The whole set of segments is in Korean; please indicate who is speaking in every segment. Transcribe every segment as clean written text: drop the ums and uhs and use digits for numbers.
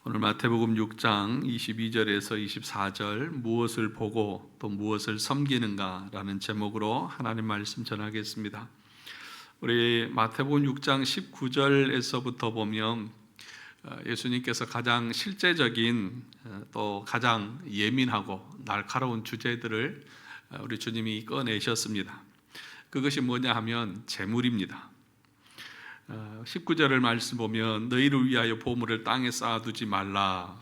Speaker 1: 오늘 마태복음 6장 22절에서 24절 무엇을 보고 또 무엇을 섬기는가 라는 제목으로 하나님 말씀 전하겠습니다. 우리 마태복음 6장 19절에서부터 보면 예수님께서 가장 실제적인 또 가장 예민하고 날카로운 주제들을 우리 주님이 꺼내셨습니다. 그것이 뭐냐 하면 재물입니다. 19절을 말씀 보면 너희를 위하여 보물을 땅에 쌓아두지 말라.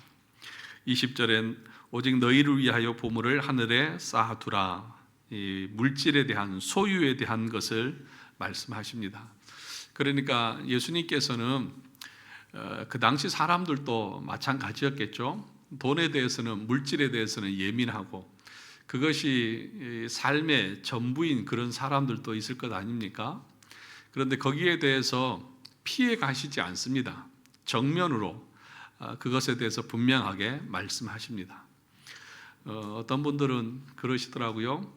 Speaker 1: 20절엔 오직 너희를 위하여 보물을 하늘에 쌓아두라. 이 물질에 대한 소유에 대한 것을 말씀하십니다. 그러니까 예수님께서는 그 당시 사람들도 마찬가지였겠죠. 돈에 대해서는, 물질에 대해서는 예민하고 그것이 삶의 전부인 그런 사람들도 있을 것 아닙니까? 그런데 거기에 대해서 피해 가시지 않습니다. 정면으로 그것에 대해서 분명하게 말씀하십니다. 어떤 분들은 그러시더라고요.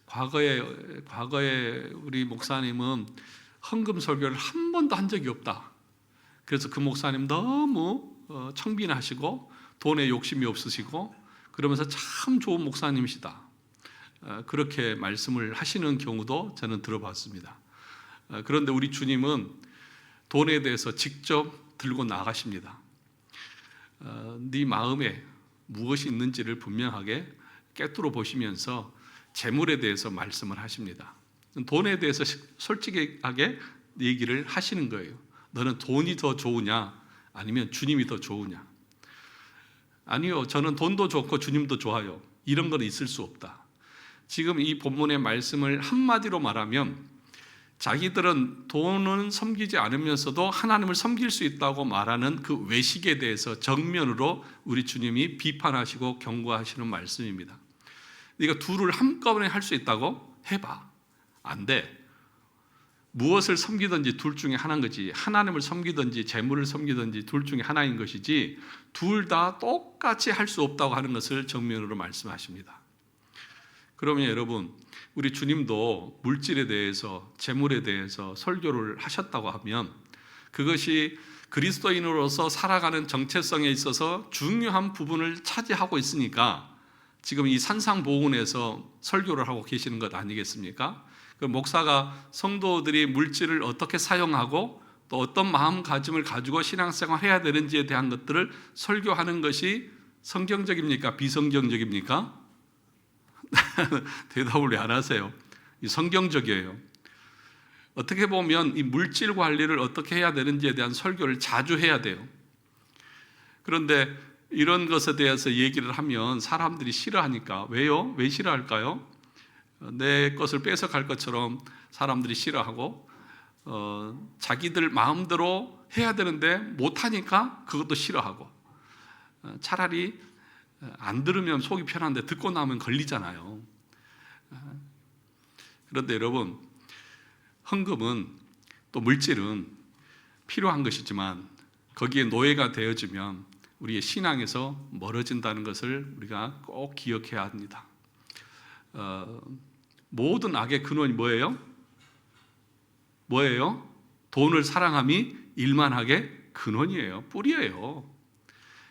Speaker 1: 과거에 우리 목사님은 헌금 설교를 한 번도 한 적이 없다. 그래서 그 목사님 너무 청빈하시고 돈에 욕심이 없으시고 그러면서 참 좋은 목사님이시다. 그렇게 말씀을 하시는 경우도 저는 들어봤습니다. 그런데 우리 주님은 돈에 대해서 직접 들고 나가십니다. 네 마음에 무엇이 있는지를 분명하게 꿰뚫어 보시면서 재물에 대해서 말씀을 하십니다. 돈에 대해서 솔직하게 얘기를 하시는 거예요. 너는 돈이 더 좋으냐 아니면 주님이 더 좋으냐? 아니요, 저는 돈도 좋고 주님도 좋아요. 이런 건 있을 수 없다. 지금 이 본문의 말씀을 한마디로 말하면 자기들은 돈은 섬기지 않으면서도 하나님을 섬길 수 있다고 말하는 그 외식에 대해서 정면으로 우리 주님이 비판하시고 경고하시는 말씀입니다. 네가 둘을 한꺼번에 할 수 있다고? 해봐. 안 돼. 무엇을 섬기든지 둘 중에 하나인 거지. 하나님을 섬기든지 재물을 섬기든지 둘 중에 하나인 것이지 둘 다 똑같이 할 수 없다고 하는 것을 정면으로 말씀하십니다. 그러면 여러분, 우리 주님도 물질에 대해서 재물에 대해서 설교를 하셨다고 하면 그것이 그리스도인으로서 살아가는 정체성에 있어서 중요한 부분을 차지하고 있으니까 지금 이 산상보훈에서 설교를 하고 계시는 것 아니겠습니까? 그 목사가 성도들이 물질을 어떻게 사용하고 또 어떤 마음가짐을 가지고 신앙생활을 해야 되는지에 대한 것들을 설교하는 것이 성경적입니까? 비성경적입니까? 대답을 왜 안 하세요? 성경적이에요. 어떻게 보면 이 물질 관리를 어떻게 해야 되는지에 대한 설교를 자주 해야 돼요. 그런데 이런 것에 대해서 얘기를 하면 사람들이 싫어하니까. 왜요? 왜 싫어할까요? 내 것을 뺏어갈 것처럼 사람들이 싫어하고 자기들 마음대로 해야 되는데 못하니까 그것도 싫어하고 차라리 안 들으면 속이 편한데 듣고 나면 걸리잖아요. 그런데 여러분, 헌금은 또 물질은 필요한 것이지만 거기에 노예가 되어지면 우리의 신앙에서 멀어진다는 것을 우리가 꼭 기억해야 합니다. 모든 악의 근원이 뭐예요? 뭐예요? 돈을 사랑함이 일만하게 근원이에요. 뿌리예요.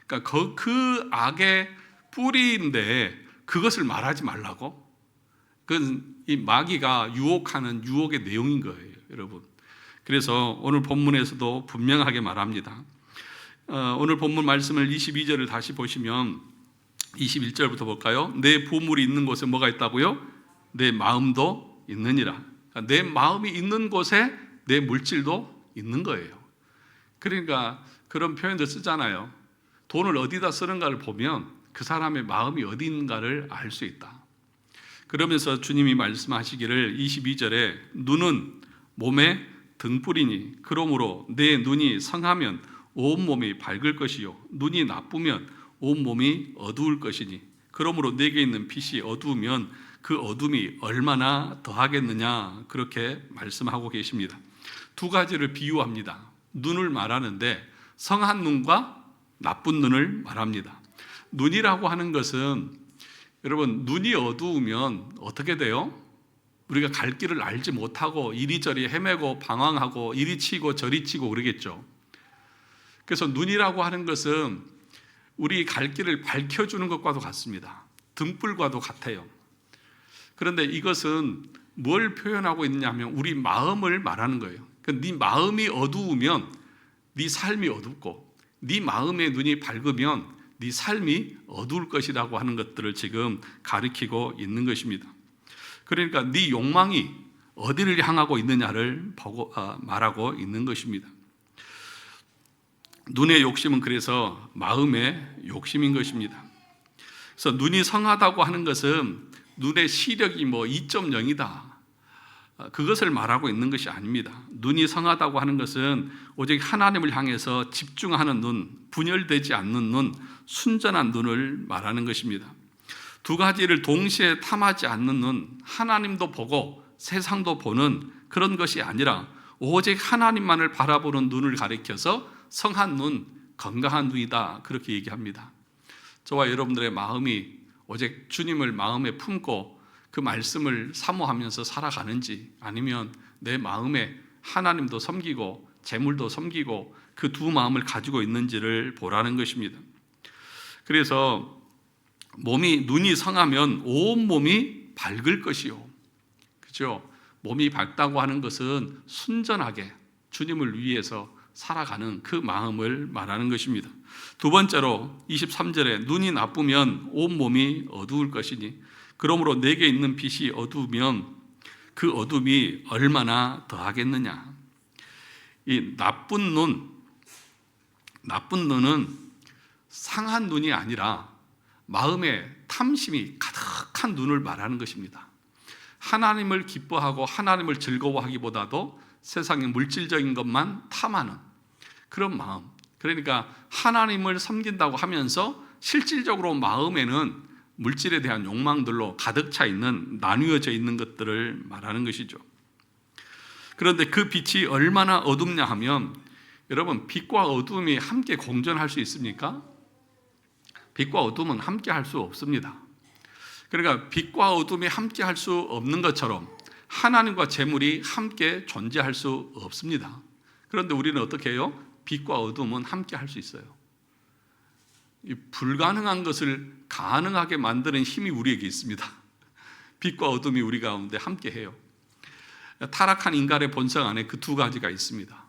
Speaker 1: 그러니까 그 악의 뿌리인데 그것을 말하지 말라고? 그건 이 마귀가 유혹하는 유혹의 내용인 거예요, 여러분. 그래서 오늘 본문에서도 분명하게 말합니다. 오늘 본문 말씀을 22절을 다시 보시면 21절부터 볼까요? 내 보물이 있는 곳에 뭐가 있다고요? 내 마음도 있느니라. 그러니까 내 마음이 있는 곳에 내 물질도 있는 거예요. 그러니까 그런 표현도 쓰잖아요. 돈을 어디다 쓰는가를 보면 그 사람의 마음이 어디 있는가를 알 수 있다. 그러면서 주님이 말씀하시기를 22절에 눈은 몸의 등불이니 그러므로 내 눈이 성하면 온몸이 밝을 것이요 눈이 나쁘면 온몸이 어두울 것이니 그러므로 내게 있는 빛이 어두우면 그 어둠이 얼마나 더하겠느냐 그렇게 말씀하고 계십니다. 두 가지를 비유합니다. 눈을 말하는데 성한 눈과 나쁜 눈을 말합니다. 눈이라고 하는 것은 여러분, 눈이 어두우면 어떻게 돼요? 우리가 갈 길을 알지 못하고 이리저리 헤매고 방황하고 이리 치고 저리 치고 그러겠죠. 그래서 눈이라고 하는 것은 우리 갈 길을 밝혀주는 것과도 같습니다. 등불과도 같아요. 그런데 이것은 뭘 표현하고 있냐면 우리 마음을 말하는 거예요. 네 마음이 어두우면 네 삶이 어둡고, 네 마음의 눈이 밝으면 네 삶이 어두울 것이라고 하는 것들을 지금 가리키고 있는 것입니다. 그러니까 네 욕망이 어디를 향하고 있느냐를 말하고 있는 것입니다. 눈의 욕심은 그래서 마음의 욕심인 것입니다. 그래서 눈이 성하다고 하는 것은 눈의 시력이 2.0이다, 그것을 말하고 있는 것이 아닙니다. 눈이 성하다고 하는 것은 오직 하나님을 향해서 집중하는 눈, 분열되지 않는 눈, 순전한 눈을 말하는 것입니다. 두 가지를 동시에 탐하지 않는 눈, 하나님도 보고 세상도 보는 그런 것이 아니라 오직 하나님만을 바라보는 눈을 가리켜서 성한 눈, 건강한 눈이다, 그렇게 얘기합니다. 저와 여러분들의 마음이 오직 주님을 마음에 품고 그 말씀을 사모하면서 살아가는지, 아니면 내 마음에 하나님도 섬기고 재물도 섬기고 그 두 마음을 가지고 있는지를 보라는 것입니다. 그래서 눈이 성하면 온 몸이 밝을 것이요, 그렇죠? 몸이 밝다고 하는 것은 순전하게 주님을 위해서 살아가는 그 마음을 말하는 것입니다. 두 번째로 23절에 눈이 나쁘면 온 몸이 어두울 것이니 그러므로 내게 있는 빛이 어두우면 그 어둠이 얼마나 더하겠느냐. 이 나쁜 눈은 상한 눈이 아니라 마음에 탐심이 가득한 눈을 말하는 것입니다. 하나님을 기뻐하고 하나님을 즐거워하기보다도 세상의 물질적인 것만 탐하는 그런 마음. 그러니까 하나님을 섬긴다고 하면서 실질적으로 마음에는 물질에 대한 욕망들로 가득 차 있는, 나뉘어져 있는 것들을 말하는 것이죠. 그런데 그 빛이 얼마나 어둡냐 하면, 여러분, 빛과 어둠이 함께 공존할 수 있습니까? 빛과 어둠은 함께 할 수 없습니다. 그러니까 빛과 어둠이 함께 할 수 없는 것처럼 하나님과 재물이 함께 존재할 수 없습니다. 그런데 우리는 어떻게 해요? 빛과 어둠은 함께 할 수 있어요. 이 불가능한 것을 가능하게 만드는 힘이 우리에게 있습니다. 빛과 어둠이 우리 가운데 함께 해요. 타락한 인간의 본성 안에 그 두 가지가 있습니다.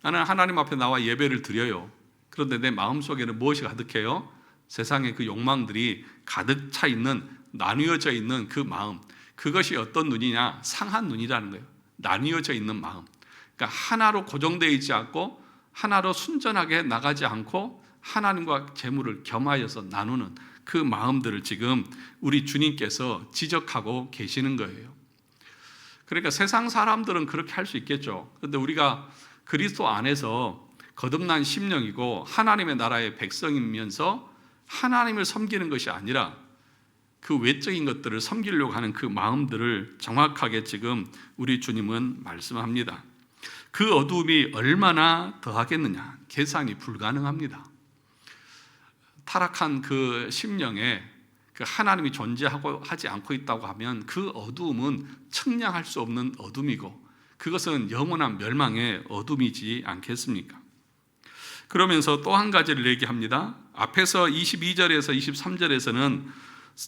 Speaker 1: 나는 하나님 앞에 나와 예배를 드려요. 그런데 내 마음속에는 무엇이 가득해요? 세상의 그 욕망들이 가득 차 있는, 나뉘어져 있는 그 마음, 그것이 어떤 눈이냐? 상한 눈이라는 거예요. 나뉘어져 있는 마음. 그러니까 하나로 고정되어 있지 않고 하나로 순전하게 나가지 않고 하나님과 재물을 겸하여서 나누는 그 마음들을 지금 우리 주님께서 지적하고 계시는 거예요. 그러니까 세상 사람들은 그렇게 할 수 있겠죠. 그런데 우리가 그리스도 안에서 거듭난 심령이고 하나님의 나라의 백성이면서 하나님을 섬기는 것이 아니라 그 외적인 것들을 섬기려고 하는 그 마음들을 정확하게 지금 우리 주님은 말씀합니다. 그 어두움이 얼마나 더하겠느냐? 계산이 불가능합니다. 타락한 그 심령에 그 하나님이 존재하고 하지 않고 있다고 하면 그 어두움은 측량할 수 없는 어둠이고 그것은 영원한 멸망의 어둠이지 않겠습니까? 그러면서 또 한 가지를 얘기합니다. 앞에서 22절에서 23절에서는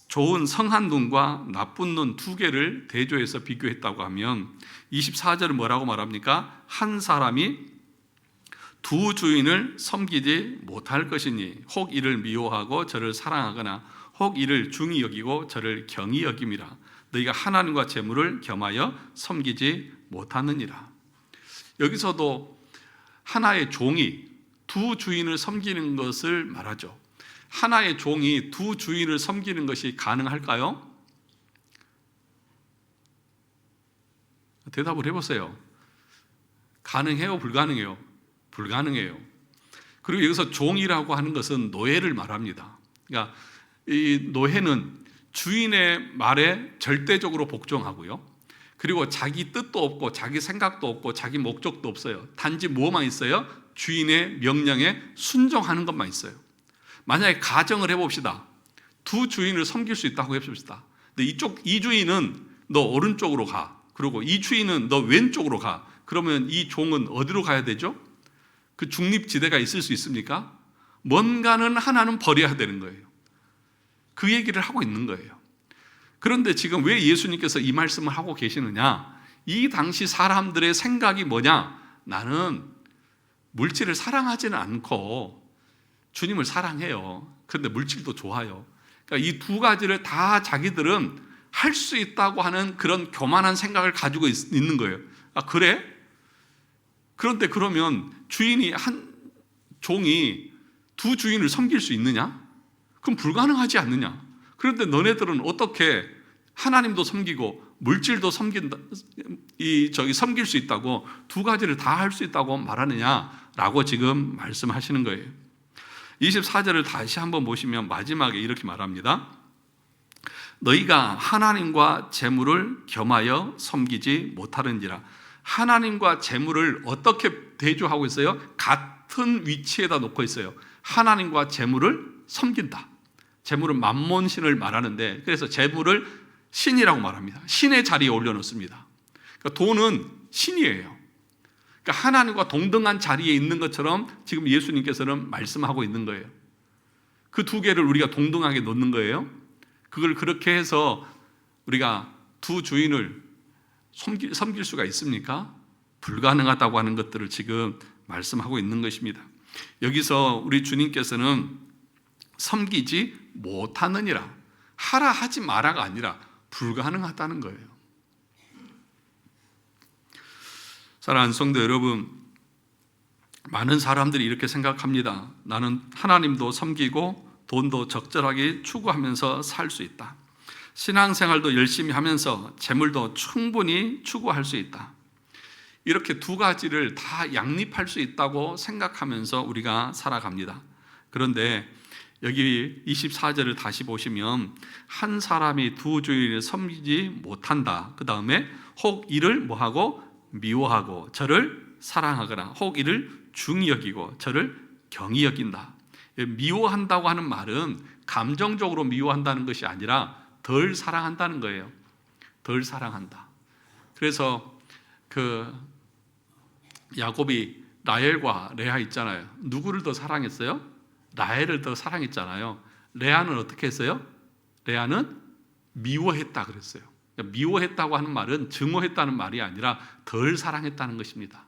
Speaker 1: 좋은 성한 눈과 나쁜 눈 두 개를 대조해서 비교했다고 하면 24절은 뭐라고 말합니까? 한 사람이 두 주인을 섬기지 못할 것이니 혹 이를 미워하고 저를 사랑하거나 혹 이를 중히 여기고 저를 경히 여김이라. 너희가 하나님과 재물을 겸하여 섬기지 못하느니라. 여기서도 하나의 종이 두 주인을 섬기는 것을 말하죠. 하나의 종이 두 주인을 섬기는 것이 가능할까요? 대답을 해보세요. 가능해요? 불가능해요? 불가능해요. 그리고 여기서 종이라고 하는 것은 노예를 말합니다. 그러니까 이 노예는 주인의 말에 절대적으로 복종하고요. 그리고 자기 뜻도 없고 자기 생각도 없고 자기 목적도 없어요. 단지 뭐만 있어요? 주인의 명령에 순종하는 것만 있어요. 만약에 가정을 해봅시다. 두 주인을 섬길 수 있다고 해봅시다. 근데 이 주인은 너 오른쪽으로 가. 그리고 이 주인은 너 왼쪽으로 가. 그러면 이 종은 어디로 가야 되죠? 그 중립지대가 있을 수 있습니까? 뭔가는 하나는 버려야 되는 거예요. 그 얘기를 하고 있는 거예요. 그런데 지금 왜 예수님께서 이 말씀을 하고 계시느냐? 이 당시 사람들의 생각이 뭐냐? 나는 물질을 사랑하지는 않고 주님을 사랑해요. 그런데 물질도 좋아요. 그러니까 이 두 가지를 다 자기들은 할 수 있다고 하는 그런 교만한 생각을 가지고 있는 거예요. 아, 그래? 그런데 그러면 한 종이 두 주인을 섬길 수 있느냐? 그럼 불가능하지 않느냐? 그런데 너네들은 어떻게 하나님도 섬기고 물질도 섬길 수 있다고 두 가지를 다 할 수 있다고 말하느냐라고 지금 말씀하시는 거예요. 24절을 다시 한번 보시면 마지막에 이렇게 말합니다. 너희가 하나님과 재물을 겸하여 섬기지 못하는지라. 하나님과 재물을 어떻게 대조하고 있어요? 같은 위치에다 놓고 있어요. 하나님과 재물을 섬긴다. 재물은 만몬신을 말하는데, 그래서 재물을 신이라고 말합니다. 신의 자리에 올려놓습니다. 그러니까 돈은 신이에요. 그러니까 하나님과 동등한 자리에 있는 것처럼 지금 예수님께서는 말씀하고 있는 거예요. 그 두 개를 우리가 동등하게 놓는 거예요. 그걸 그렇게 해서 우리가 두 주인을 섬길 수가 있습니까? 불가능하다고 하는 것들을 지금 말씀하고 있는 것입니다. 여기서 우리 주님께서는 섬기지 못하느니라, 하라 하지 마라가 아니라 불가능하다는 거예요. 사랑하는 성도 여러분, 많은 사람들이 이렇게 생각합니다. 나는 하나님도 섬기고 돈도 적절하게 추구하면서 살 수 있다. 신앙생활도 열심히 하면서 재물도 충분히 추구할 수 있다. 이렇게 두 가지를 다 양립할 수 있다고 생각하면서 우리가 살아갑니다. 그런데 여기 24절을 다시 보시면 한 사람이 두 주인을 섬기지 못한다. 그 다음에 혹 이를 뭐하고 미워하고 저를 사랑하거나 혹 이를 중히 여기고 저를 경히 여긴다. 미워한다고 하는 말은 감정적으로 미워한다는 것이 아니라 덜 사랑한다는 거예요. 덜 사랑한다. 그래서 야곱이 라헬과 레아 있잖아요. 누구를 더 사랑했어요? 라헬을 더 사랑했잖아요. 레아는 어떻게 했어요? 레아는 미워했다 그랬어요. 그러니까 미워했다고 하는 말은 증오했다는 말이 아니라 덜 사랑했다는 것입니다.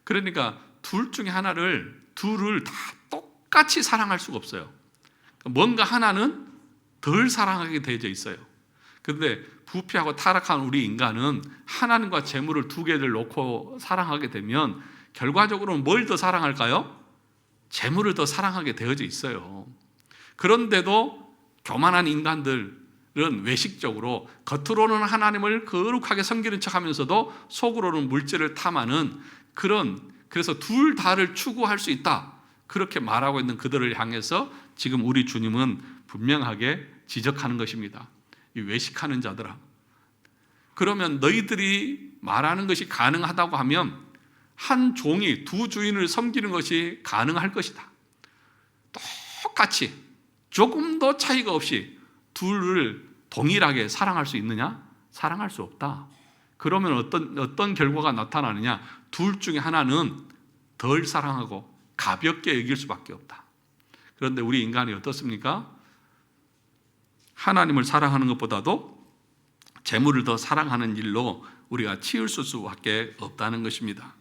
Speaker 1: 그러니까 둘을 다 똑같이 사랑할 수가 없어요. 뭔가 하나는 덜 사랑하게 되어져 있어요. 그런데 부패하고 타락한 우리 인간은 하나님과 재물을 두 개를 놓고 사랑하게 되면 결과적으로는 뭘 더 사랑할까요? 재물을 더 사랑하게 되어져 있어요. 그런데도 교만한 인간들은 외식적으로 겉으로는 하나님을 거룩하게 섬기는 척하면서도 속으로는 물질을 탐하는 그래서 둘 다를 추구할 수 있다, 그렇게 말하고 있는 그들을 향해서 지금 우리 주님은 분명하게 지적하는 것입니다. 이 외식하는 자들아, 그러면 너희들이 말하는 것이 가능하다고 하면 한 종이 두 주인을 섬기는 것이 가능할 것이다. 똑같이 조금도 차이가 없이 둘을 동일하게 사랑할 수 있느냐? 사랑할 수 없다. 그러면 어떤 결과가 나타나느냐? 둘 중에 하나는 덜 사랑하고 가볍게 여길 수밖에 없다. 그런데 우리 인간이 어떻습니까? 하나님을 사랑하는 것보다도 재물을 더 사랑하는 일로 우리가 치우칠 수밖에 없다는 것입니다.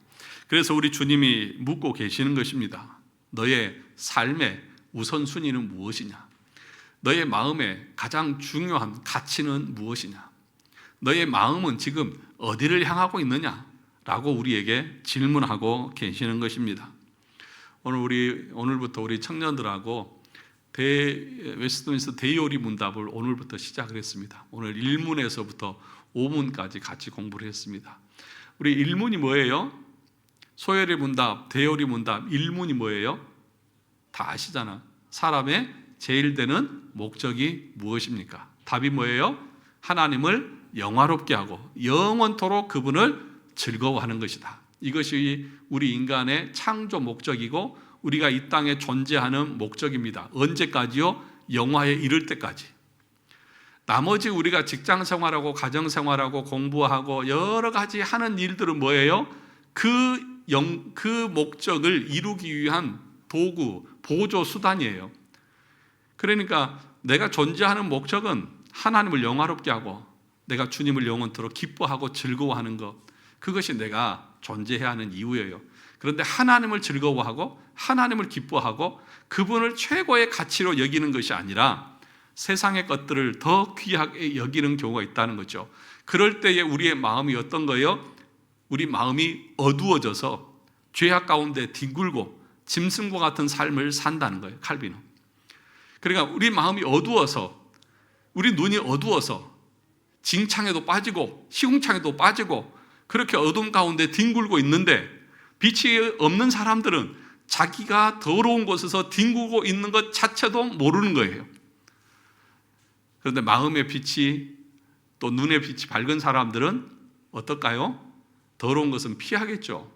Speaker 1: 그래서 우리 주님이 묻고 계시는 것입니다. 너의 삶의 우선순위는 무엇이냐? 너의 마음의 가장 중요한 가치는 무엇이냐? 너의 마음은 지금 어디를 향하고 있느냐? 라고 우리에게 질문하고 계시는 것입니다. 오늘부터 우리 청년들하고 웨스트민스터 대요리 문답을 오늘부터 시작을 했습니다. 오늘 1문에서부터 5문까지 같이 공부를 했습니다. 우리 1문이 뭐예요? 소요리 문답, 대요리 문답 1문이 뭐예요? 다 아시잖아. 사람의 제일 되는 목적이 무엇입니까? 답이 뭐예요? 하나님을 영화롭게 하고 영원토록 그분을 즐거워하는 것이다. 이것이 우리 인간의 창조 목적이고 우리가 이 땅에 존재하는 목적입니다. 언제까지요? 영화에 이를 때까지. 나머지 우리가 직장 생활하고 가정 생활하고 공부하고 여러 가지 하는 일들은 뭐예요? 그 목적을 이루기 위한 도구, 보조 수단이에요. 그러니까 내가 존재하는 목적은 하나님을 영화롭게 하고 내가 주님을 영원토록 기뻐하고 즐거워하는 것, 그것이 내가 존재해야 하는 이유예요. 그런데 하나님을 즐거워하고 하나님을 기뻐하고 그분을 최고의 가치로 여기는 것이 아니라 세상의 것들을 더 귀하게 여기는 경우가 있다는 거죠. 그럴 때에 우리의 마음이 어떤 거예요? 우리 마음이 어두워져서 죄악 가운데 뒹굴고 짐승과 같은 삶을 산다는 거예요, 칼빈은. 그러니까 우리 마음이 어두워서, 우리 눈이 어두워서 징창에도 빠지고 시궁창에도 빠지고 그렇게 어둠 가운데 뒹굴고 있는데, 빛이 없는 사람들은 자기가 더러운 곳에서 뒹굴고 있는 것 자체도 모르는 거예요. 그런데 마음의 빛이, 또 눈의 빛이 밝은 사람들은 어떨까요? 더러운 것은 피하겠죠.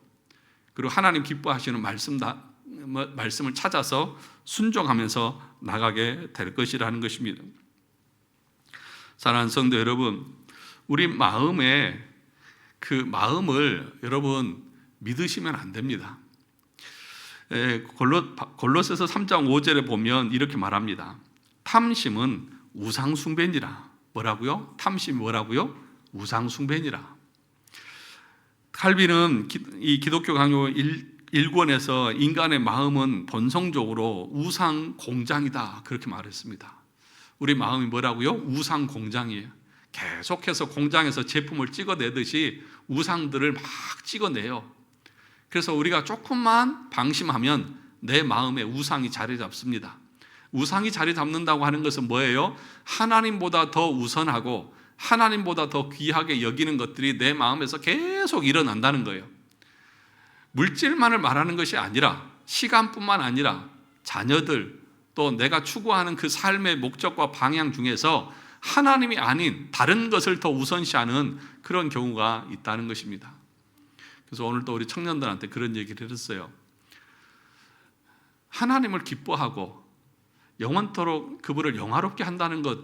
Speaker 1: 그리고 하나님 기뻐하시는 말씀을 찾아서 순종하면서 나가게 될 것이라는 것입니다. 사랑하는 성도 여러분, 우리 마음에 그 마음을 여러분 믿으시면 안 됩니다. 골로새서 3장 5절에 보면 이렇게 말합니다. 탐심은 우상숭배니라. 뭐라고요? 탐심이 뭐라고요? 우상숭배니라. 칼빈은 이 기독교 강요 1권에서 인간의 마음은 본성적으로 우상 공장이다, 그렇게 말했습니다. 우리 마음이 뭐라고요? 우상 공장이에요. 계속해서 공장에서 제품을 찍어내듯이 우상들을 막 찍어내요. 그래서 우리가 조금만 방심하면 내 마음에 우상이 자리 잡습니다. 우상이 자리 잡는다고 하는 것은 뭐예요? 하나님보다 더 우선하고 하나님보다 더 귀하게 여기는 것들이 내 마음에서 계속 일어난다는 거예요. 물질만을 말하는 것이 아니라 시간뿐만 아니라 자녀들, 또 내가 추구하는 그 삶의 목적과 방향 중에서 하나님이 아닌 다른 것을 더 우선시하는 그런 경우가 있다는 것입니다. 그래서 오늘 또 우리 청년들한테 그런 얘기를 했어요. 하나님을 기뻐하고 영원토록 그분을 영화롭게 한다는 것,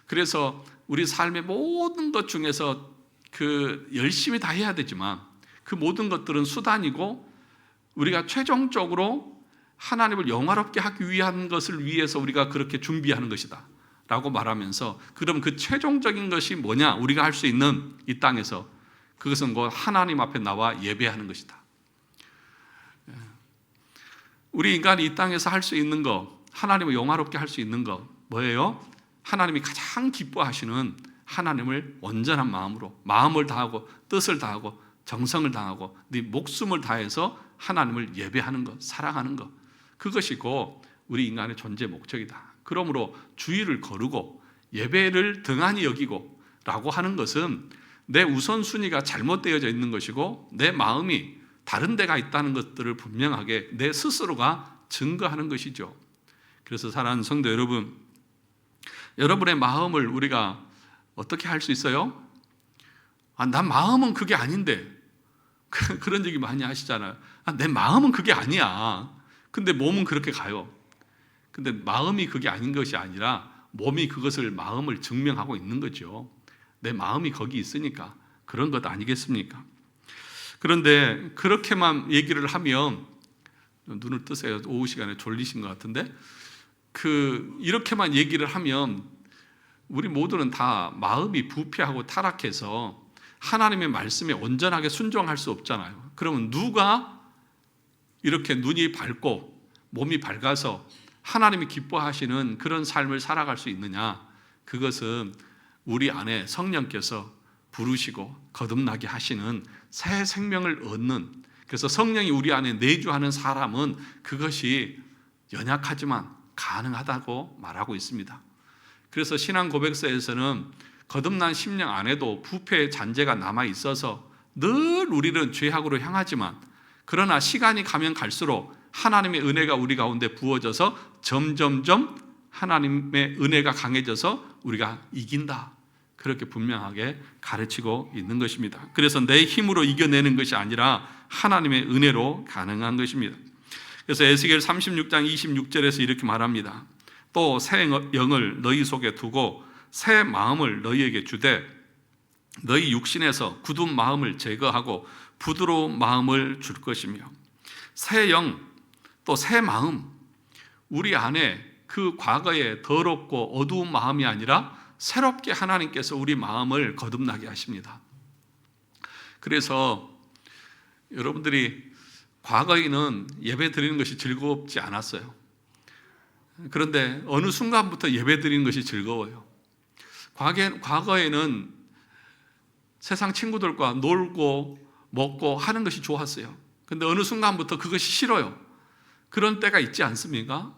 Speaker 1: 그래서 우리 삶의 모든 것 중에서 그 열심히 다 해야 되지만 그 모든 것들은 수단이고 우리가 최종적으로 하나님을 영화롭게 하기 위한 것을 위해서 우리가 그렇게 준비하는 것이다 라고 말하면서, 그럼 그 최종적인 것이 뭐냐? 우리가 할 수 있는 이 땅에서 그것은 곧 하나님 앞에 나와 예배하는 것이다. 우리 인간이 이 땅에서 할 수 있는 것, 하나님을 영화롭게 할 수 있는 것 뭐예요? 하나님이 가장 기뻐하시는 하나님을 온전한 마음으로, 마음을 다하고 뜻을 다하고 정성을 다하고 네 목숨을 다해서 하나님을 예배하는 것, 사랑하는 것, 그것이 곧 우리 인간의 존재 목적이다. 그러므로 주의를 거르고 예배를 등한히 여기고 라고 하는 것은 내 우선순위가 잘못되어져 있는 것이고 내 마음이 다른 데가 있다는 것들을 분명하게 내 스스로가 증거하는 것이죠. 그래서 사랑하는 성도 여러분, 여러분의 마음을 우리가 어떻게 할 수 있어요? 난 마음은 그게 아닌데, 그런 얘기 많이 하시잖아요. 내 마음은 그게 아니야. 근데 몸은 그렇게 가요. 근데 마음이 그게 아닌 것이 아니라 몸이 그것을, 마음을 증명하고 있는 거죠. 내 마음이 거기 있으니까 그런 것 아니겠습니까? 그런데 그렇게만 얘기를 하면, 눈을 뜨세요. 오후 시간에 졸리신 것 같은데, 이렇게만 얘기를 하면 우리 모두는 다 마음이 부패하고 타락해서 하나님의 말씀에 온전하게 순종할 수 없잖아요. 그러면 누가 이렇게 눈이 밝고 몸이 밝아서 하나님이 기뻐하시는 그런 삶을 살아갈 수 있느냐? 그것은 우리 안에 성령께서 부르시고 거듭나게 하시는 새 생명을 얻는, 그래서 성령이 우리 안에 내주하는 사람은 그것이 연약하지만 가능하다고 말하고 있습니다. 그래서 신앙 고백서에서는 거듭난 심령 안에도 부패의 잔재가 남아 있어서 늘 우리는 죄악으로 향하지만, 그러나 시간이 가면 갈수록 하나님의 은혜가 우리 가운데 부어져서 점점점 하나님의 은혜가 강해져서 우리가 이긴다, 그렇게 분명하게 가르치고 있는 것입니다. 그래서 내 힘으로 이겨내는 것이 아니라 하나님의 은혜로 가능한 것입니다. 그래서 에스겔 36장 26절에서 이렇게 말합니다. 또 새 영을 너희 속에 두고 새 마음을 너희에게 주되 너희 육신에서 굳은 마음을 제거하고 부드러운 마음을 줄 것이며, 새 영, 또 새 마음, 우리 안에 그 과거의 더럽고 어두운 마음이 아니라 새롭게 하나님께서 우리 마음을 거듭나게 하십니다. 그래서 여러분들이 과거에는 예배 드리는 것이 즐겁지 않았어요. 그런데 어느 순간부터 예배 드리는 것이 즐거워요. 과거에는 세상 친구들과 놀고 먹고 하는 것이 좋았어요. 근데 어느 순간부터 그것이 싫어요. 그런 때가 있지 않습니까?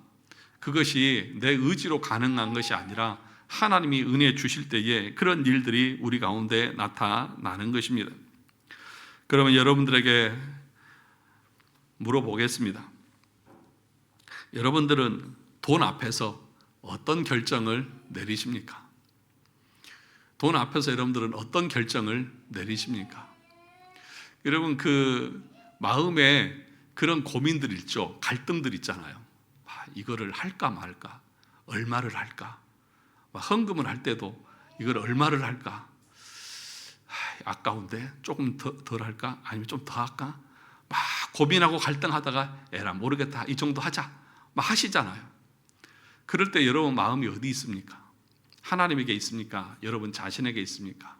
Speaker 1: 그것이 내 의지로 가능한 것이 아니라 하나님이 은혜 주실 때에 그런 일들이 우리 가운데 나타나는 것입니다. 그러면 여러분들에게 물어보겠습니다. 여러분들은 돈 앞에서 어떤 결정을 내리십니까? 돈 앞에서 여러분들은 어떤 결정을 내리십니까? 여러분 그 마음에 그런 고민들 있죠. 갈등들 있잖아요. 이거를 할까 말까, 얼마를 할까, 헌금을 할 때도 이걸 얼마를 할까, 아까운데 조금 덜 할까, 아니면 좀 더 할까, 막 고민하고 갈등하다가 에라 모르겠다 이 정도 하자 막 하시잖아요. 그럴 때 여러분 마음이 어디 있습니까? 하나님에게 있습니까? 여러분 자신에게 있습니까?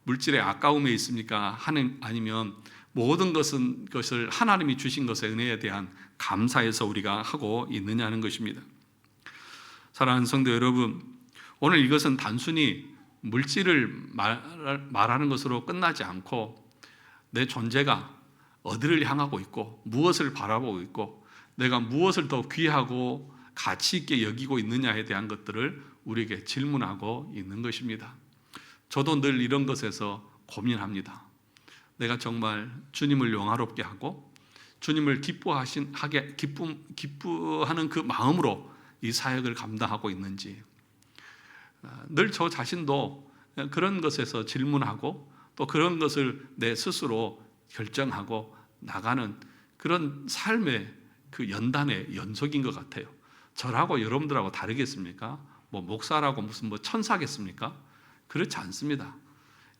Speaker 1: 물질의 아까움에 있습니까? 아니면 모든 것을 하나님이 주신 것의 은혜에 대한 감사에서 우리가 하고 있느냐는 것입니다. 사랑하는 성도 여러분, 오늘 이것은 단순히 물질을 말하는 것으로 끝나지 않고 내 존재가 어디를 향하고 있고 무엇을 바라보고 있고 내가 무엇을 더 귀하고 가치 있게 여기고 있느냐에 대한 것들을 우리에게 질문하고 있는 것입니다. 저도 늘 이런 것에서 고민합니다. 내가 정말 주님을 영화롭게 하고 주님을 기뻐하는 그 마음으로 이 사역을 감당하고 있는지 늘 저 자신도 그런 것에서 질문하고 또 그런 것을 내 스스로 결정하고 나가는 그런 삶의 그 연단의 연속인 것 같아요. 저라고 여러분들하고 다르겠습니까? 목사라고 무슨 천사겠습니까? 그렇지 않습니다.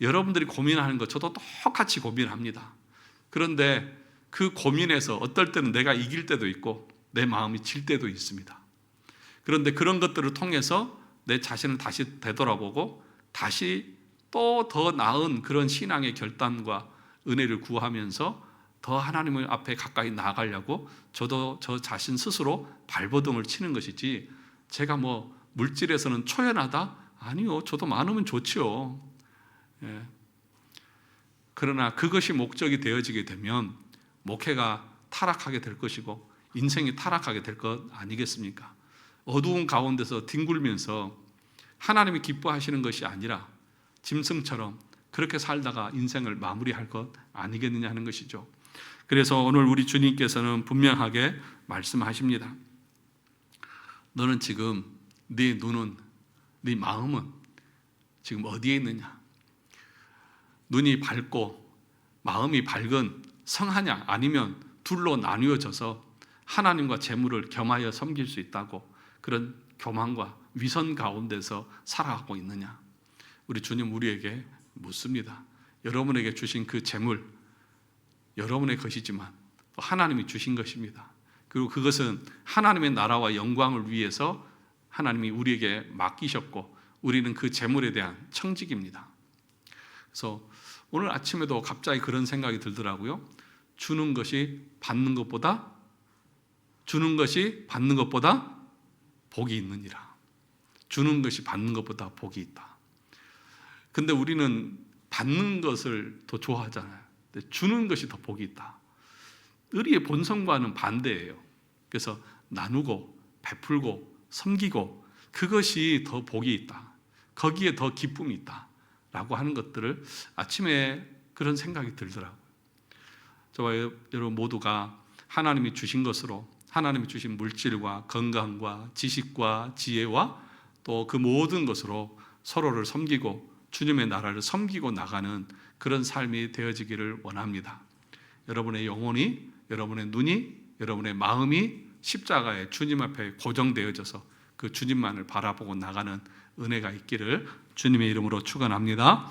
Speaker 1: 여러분들이 고민하는 것 저도 똑같이 고민합니다. 그런데 그 고민에서 어떨 때는 내가 이길 때도 있고 내 마음이 질 때도 있습니다. 그런데 그런 것들을 통해서 내 자신을 다시 되돌아보고 다시 또 더 나은 그런 신앙의 결단과 은혜를 구하면서 더 하나님을 앞에 가까이 나아가려고 저도 저 자신 스스로 발버둥을 치는 것이지 제가 물질에서는 초연하다? 아니요. 저도 많으면 좋지요. 예. 그러나 그것이 목적이 되어지게 되면 목회가 타락하게 될 것이고 인생이 타락하게 될 것 아니겠습니까? 어두운 가운데서 뒹굴면서 하나님이 기뻐하시는 것이 아니라 짐승처럼 그렇게 살다가 인생을 마무리할 것 아니겠느냐 하는 것이죠. 그래서 오늘 우리 주님께서는 분명하게 말씀하십니다. 너는 지금 네 눈은, 네 마음은 지금 어디에 있느냐? 눈이 밝고 마음이 밝은 성하냐 아니면 둘로 나뉘어져서 하나님과 재물을 겸하여 섬길 수 있다고 그런 교만과 위선 가운데서 살아가고 있느냐? 우리 주님 우리에게 묻습니다. 여러분에게 주신 그 재물 여러분의 것이지만 또 하나님이 주신 것입니다. 그리고 그것은 하나님의 나라와 영광을 위해서 하나님이 우리에게 맡기셨고 우리는 그 재물에 대한 청직입니다. 그래서 오늘 아침에도 갑자기 그런 생각이 들더라고요. 주는 것이 받는 것보다 복이 있느니라. 주는 것이 받는 것보다 복이 있다. 근데 우리는 받는 것을 더 좋아하잖아요. 근데 주는 것이 더 복이 있다. 의리의 본성과는 반대예요. 그래서 나누고 베풀고 섬기고 그것이 더 복이 있다. 거기에 더 기쁨이 있다. 라고 하는 것들을 아침에 그런 생각이 들더라고요. 저와 여러분 모두가 하나님이 주신 것으로 하나님이 주신 물질과 건강과 지식과 지혜와 또 그 모든 것으로 서로를 섬기고 주님의 나라를 섬기고 나가는 그런 삶이 되어지기를 원합니다. 여러분의 영혼이, 여러분의 눈이, 여러분의 마음이 십자가에 주님 앞에 고정되어져서 그 주님만을 바라보고 나가는 은혜가 있기를 주님의 이름으로 축원합니다.